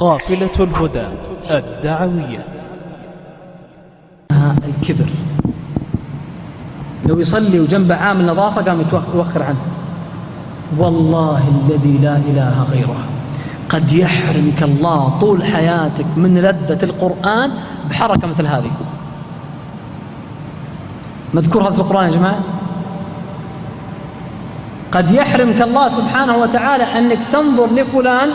قافلة الهدى الدعوية. الكبر، لو يصلي وجنبه عامل نظافة قام يوخر عنه. والله الذي لا إله غيره قد يحرمك الله طول حياتك من لذة القرآن بحركة مثل هذه. مذكور هذا في القرآن يا جماعة. قد يحرمك الله سبحانه وتعالى أنك تنظر لفلان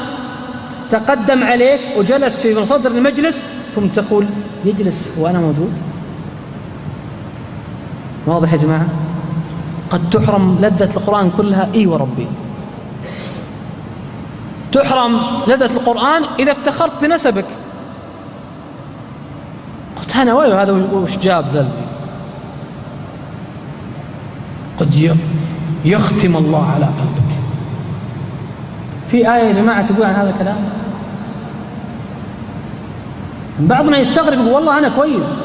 تقدم عليك وجلس في صدر المجلس ثم تقول يجلس وأنا موجود. واضح يا جماعة؟ قد تحرم لذة القرآن كلها. إي وربي تحرم لذة القرآن إذا افتخرت بنسبك. قلت أنا ويا هذا وش جاب ذلك. قد يختم الله على قلبك. في آية يا جماعة تقول عن هذا الكلام. بعضنا يستغرب والله أنا كويس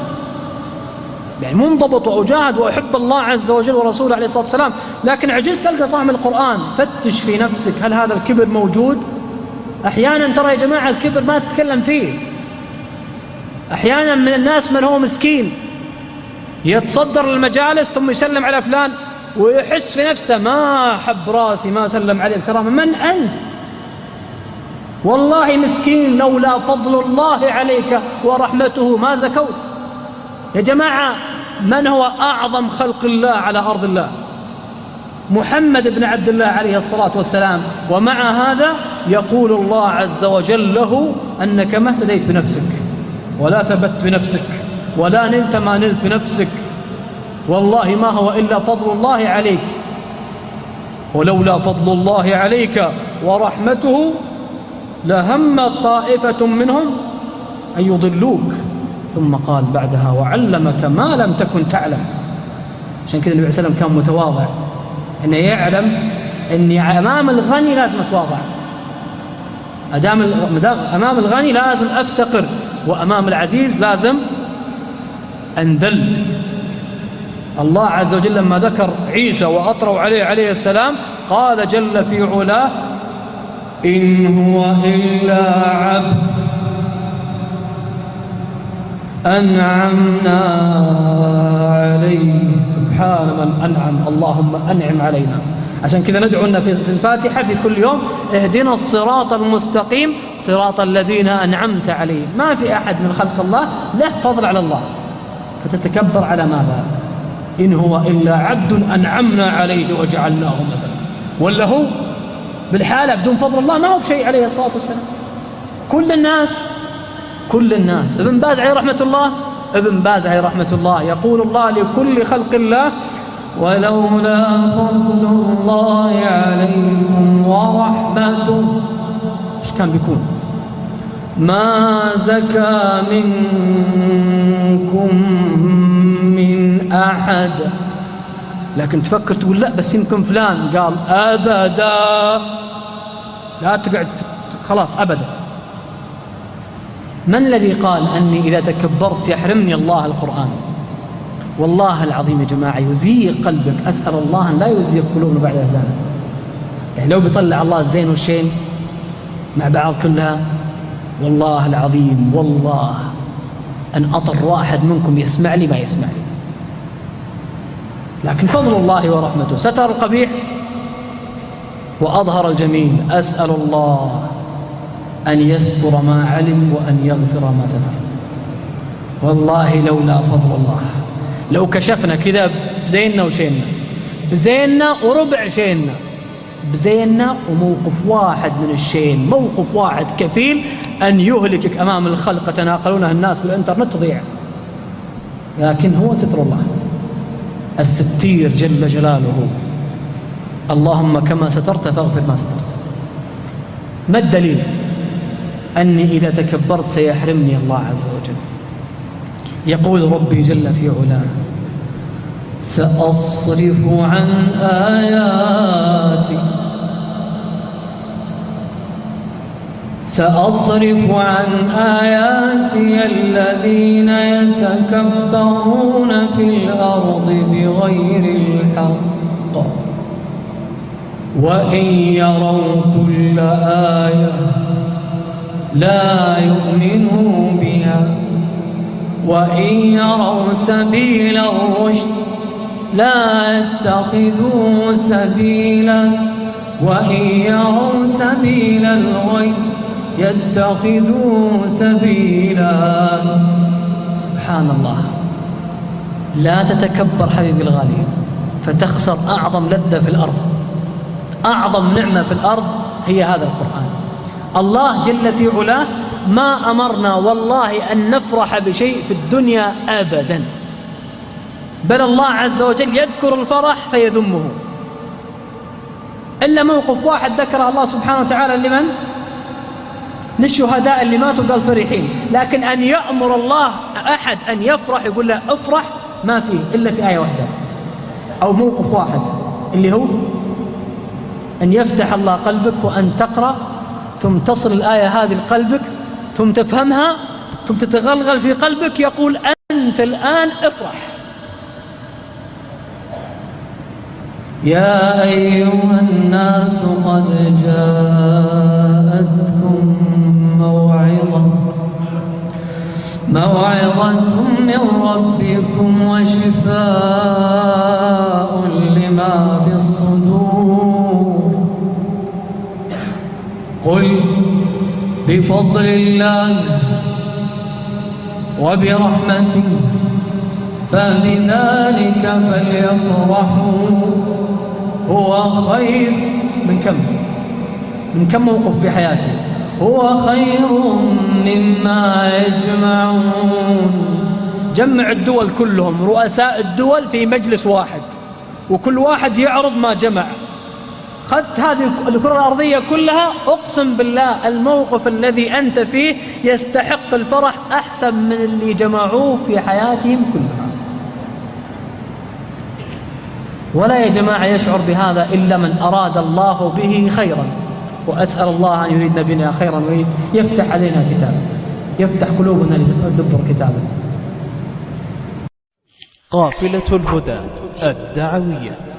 يعني منضبط وأجاهد وأحب الله عز وجل ورسوله عليه الصلاة والسلام، لكن عجزت تلقى طعم القرآن. فتش في نفسك، هل هذا الكبر موجود؟ أحيانا ترى يا جماعة الكبر ما تتكلم فيه. أحيانا من الناس من هو مسكين يتصدر المجالس ثم يسلم على فلان ويحس في نفسه ما حب راسي ما سلم عليه بكرامة. من أنت؟ والله مسكين لولا فضل الله عليك ورحمته ما زكوت. يا جماعة من هو أعظم خلق الله على أرض الله؟ محمد بن عبد الله عليه الصلاة والسلام. ومع هذا يقول الله عز وجل له أنك ما اهتديت بنفسك ولا ثبت بنفسك ولا نلت ما نلت بنفسك، والله ما هو إلا فضل الله عليك، ولولا فضل الله عليك ورحمته لهم طائفة منهم أن يضلوك. ثم قال بعدها وعلمك ما لم تكن تعلم. عشان كذا النبي صلى الله عليه وسلم كان متواضع، أنه يعلم أني أمام الغني لازم أتواضع، أمام الغني لازم أفتقر، وأمام العزيز لازم أنذل. الله عز وجل لما ذكر عيسى وأطروا عليه السلام قال جل في علاه إن هو إلا عبد أنعمنا عليه. سبحان من أنعم، اللهم أنعم علينا. عشان كذا ندعو لنا في الفاتحة في كل يوم اهدنا الصراط المستقيم صراط الذين أنعمت عليهم. ما في أحد من خلق الله له فضل على الله فتتكبر على ماذا؟ إن هو إلا عبد أنعمنا عليه وجعلناه مثلا. ولا هو بالحالة بدون فضل الله ما هو بشيء عليه الصلاة والسلام. كل الناس ابن باز عليه رحمة الله يقول الله لكل خلق الله ولولا فضل الله عليكم ورحمته ايش كان بيكون؟ ما زكى منكم من أحد. لكن تفكر تقول لا بس يمكن فلان. قال أبدا، لا تقعد خلاص أبدا. من الذي قال أني إذا تكبرت يحرمني الله القرآن؟ والله العظيم يا جماعة يزيغ قلبك. أسأل الله أن لا يزيغ قلوبنا بعد هدانا. يعني لو بيطلع الله الزين والشين مع بعض كلها، والله العظيم والله أن أطر واحد منكم يسمع لي ما يسمع لي. لكن فضل الله ورحمته ستر القبيح وأظهر الجميل. أسأل الله أن يستر ما علم وأن يغفر ما ستر. والله لولا فضل الله لو كشفنا كذا بزيننا وشيننا، بزيننا وربع شيننا، بزيننا وموقف واحد من الشين، موقف واحد كفيل أن يهلكك أمام الخلق تناقلونها الناس بالإنترنت تضيع. لكن هو ستر الله الستير جل جلاله. اللهم كما سترت فاغفر ما سترت. ما الدليل أني إذا تكبرت سيحرمني الله عز وجل؟ يقول ربي جل في علاه سأصرف عن آياتي الذين يتكبرون في الأرض بغير الحق وإن يروا كل آية لا يؤمنوا بها وإن يروا سبيل الرشد لا يتخذوا سبيلا وإن يروا سبيل الغي يتخذوا سبيلا. سبحان الله. لا تتكبر حبيبي الغالي فتخسر أعظم لذة في الأرض. أعظم نعمة في الأرض هي هذا القرآن. الله جل في علاه ما أمرنا والله أن نفرح بشيء في الدنيا أبدا، بل الله عز وجل يذكر الفرح فيذمه، إلا موقف واحد ذكر الله سبحانه وتعالى لمن؟ للشهداء اللي ماتوا قال فرحين. لكن أن يأمر الله أحد أن يفرح يقول له افرح ما فيه إلا في آية واحدة أو موقف واحد، اللي هو أن يفتح الله قلبك وأن تقرأ ثم تصل الآية هذه لقلبك ثم تفهمها ثم تتغلغل في قلبك، يقول أنت الآن افرح. يا أيها الناس قد جاءتكم موعظة من ربكم وشفاء لما في الصدور. قل بفضل الله وبرحمته فبذلك فليفرحوا هو خير من كم موقف في حياتي، هو خير مما يجمعون. جمع الدول كلهم، رؤساء الدول في مجلس واحد وكل واحد يعرض ما جمع. خذت هذه الكرة الأرضية كلها، أقسم بالله الموقف الذي أنت فيه يستحق الفرح أحسن من اللي جمعوه في حياتهم كلها. ولا يا جماعة يشعر بهذا إلا من أراد الله به خيرا، وأسأل الله أن يريدنا بنا خيرا ويفتح علينا كتابا، يفتح قلوبنا لتدبر كتابا. قافلة الهدى الدعوية.